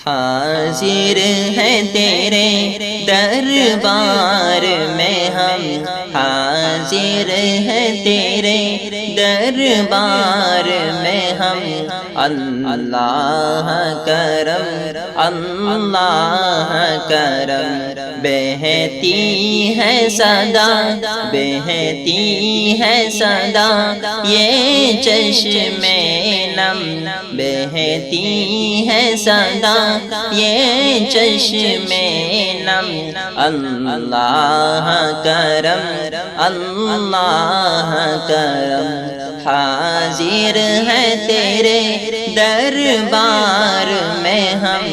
حاضر ہے تیرے دربار میں ہم، حاضر ہے تیرے دربار میں ہم، اللہ کرم اللہ کرم، بہتی ہے صدا بہتی ہے صدا یہ چشم نم، بہتی ہے صدا یہ چشم نم، اللہ کرم اللہ کرم، حاضر ہے تیرے دربار میں ہم،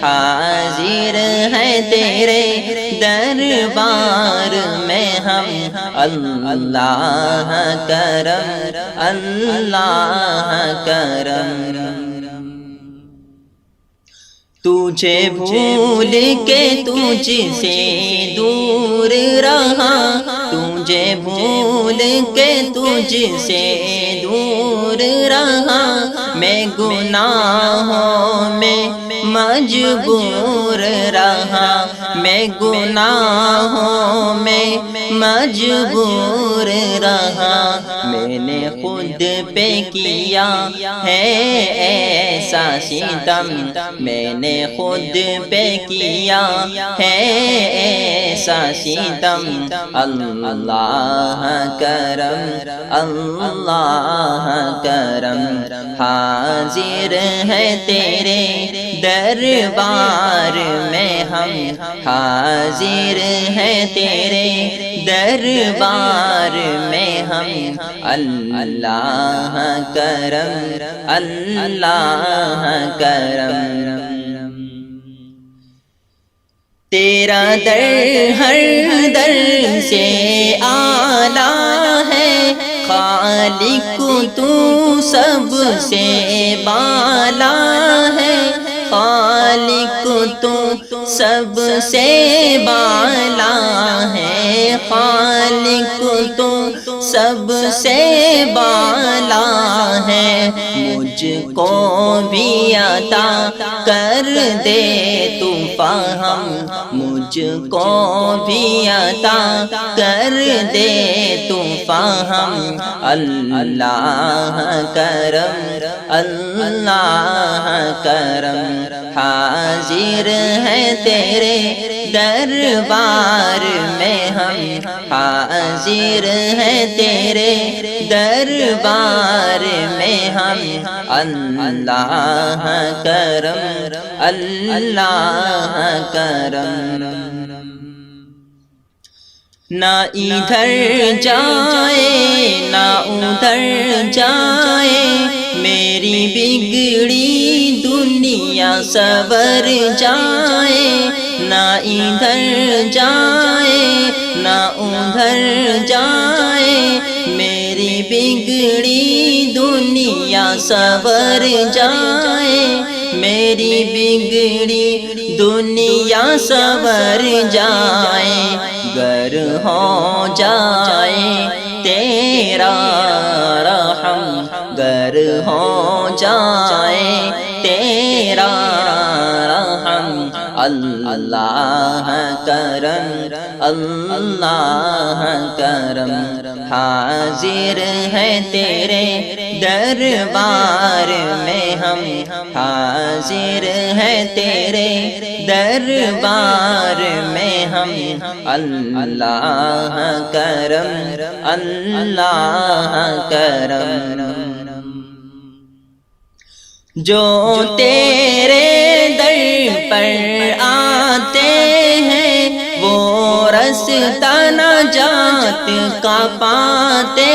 حاضر ہے تیرے دربار میں ہم، اللہ کرم اللہ کرم۔ تجھے بھول کے تجھ سے دور رہا، تجھے بھول کے تجھ سے دور رہا، میں گناہوں میں مجبور رہا، میں گناہوں میں مجبور رہا، میں نے خود پہ کیا ہے ایسا ستم، میں نے خود پہ کیا ہے ایسا ستم، اللہ کرم اللہ کرم، حاضر ہے تیرے دربار میں ہم، حاضر ہے تیرے دربار میں ہم، اللہ کرم اللہ کرم۔ تیرا در ہر در سے اعلیٰ ہے، خالق تو سب سے بالا ہے، خالق تو سب سے بالا ہے، خالق تو سب سے بالا ہے، مجھ کو بھی عطا کر دے تو فہم، مجھ کو بھی عطا کر دے تو فہم، اللہ کرم اللہ کرم، حاضر ہے تیرے دربار میں ہم، حاضر ہے تیرے دربار میں ہم، اللہ کرم اللہ کرم۔ نہ ادھر جائے نہ ادھر جائے، میری بگڑی دنیا سنور جائے، نہ ادھر جائے نہ ادھر جائے، میری بگڑی دنیا سنور جائے، میری بگڑی دنیا سنور جائے، گر ہو جائے تیرا رحم، گر ہو جائے تیرا رحم، اللہ کرم اللہ کرم، حاضر ہے تیرے دربار میں ہم، حاضر ہے تیرے دربار میں ہم، اللہ کرم اللہ کرم۔ جو تیرے در پر آتے ہیں وہ رستہ نجات کا پاتے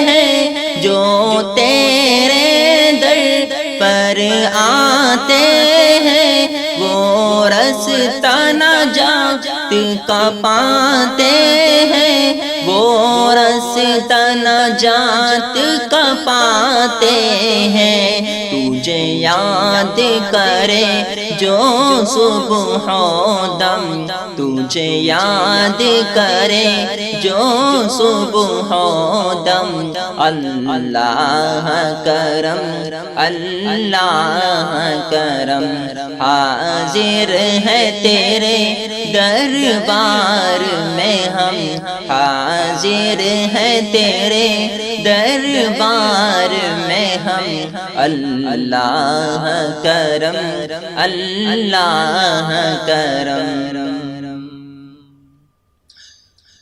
ہیں، جو تیرے در پر آتے ہیں وہ رستہ نجات کا پاتے ہیں، وہ رستہ نجات کا پاتے ہیں، تو تجھے یاد کرے جو صبح و دم، تجھے یاد کرے جو صبح و دم، اللہ کرم اللہ کرم، حاضر ہے تیرے دربار میں ہم، حاضر ہے تیرے دربار میں ہم، اللہ کرم اللہ کرم۔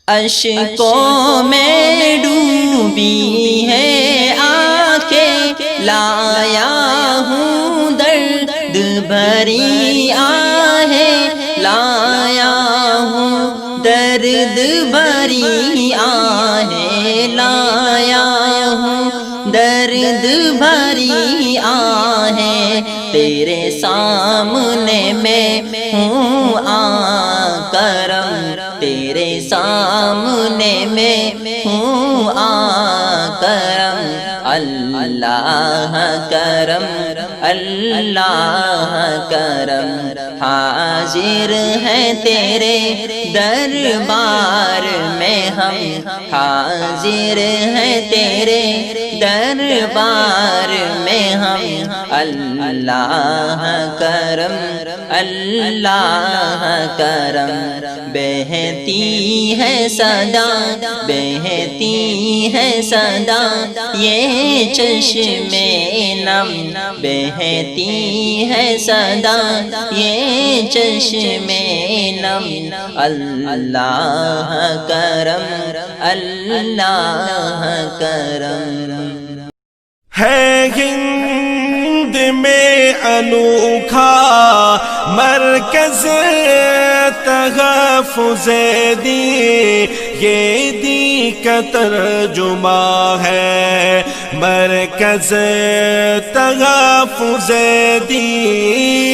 اشکوں میں ڈوبی ہے آنکھیں، لایا ہوں درد بھری آہیں، لایا ہوں درد بھری آہیں، لایا ہوں درد بھری آہیں، تیرے سامنے میں ہوں آ کرم، تیرے سامنے میں ہوں آ کرم، اللہ کرم اللہ کرم، حاضر ہے تیرے دربار میں ہم، حاضر ہے تیرے دربار میں ہم، اللہ کرم اللہ کرم۔ بہتی ہے صدا بہتی ہے صدا یہ چشمے نم، بہتی ہے صدا یہ چشمے نم، اللہ کرم اللہ کرم۔ ہے ہند میں انوکھا مرکز تحفظ دی، یہ دی کا ترجمہ ہے مرکز تحفظ دی،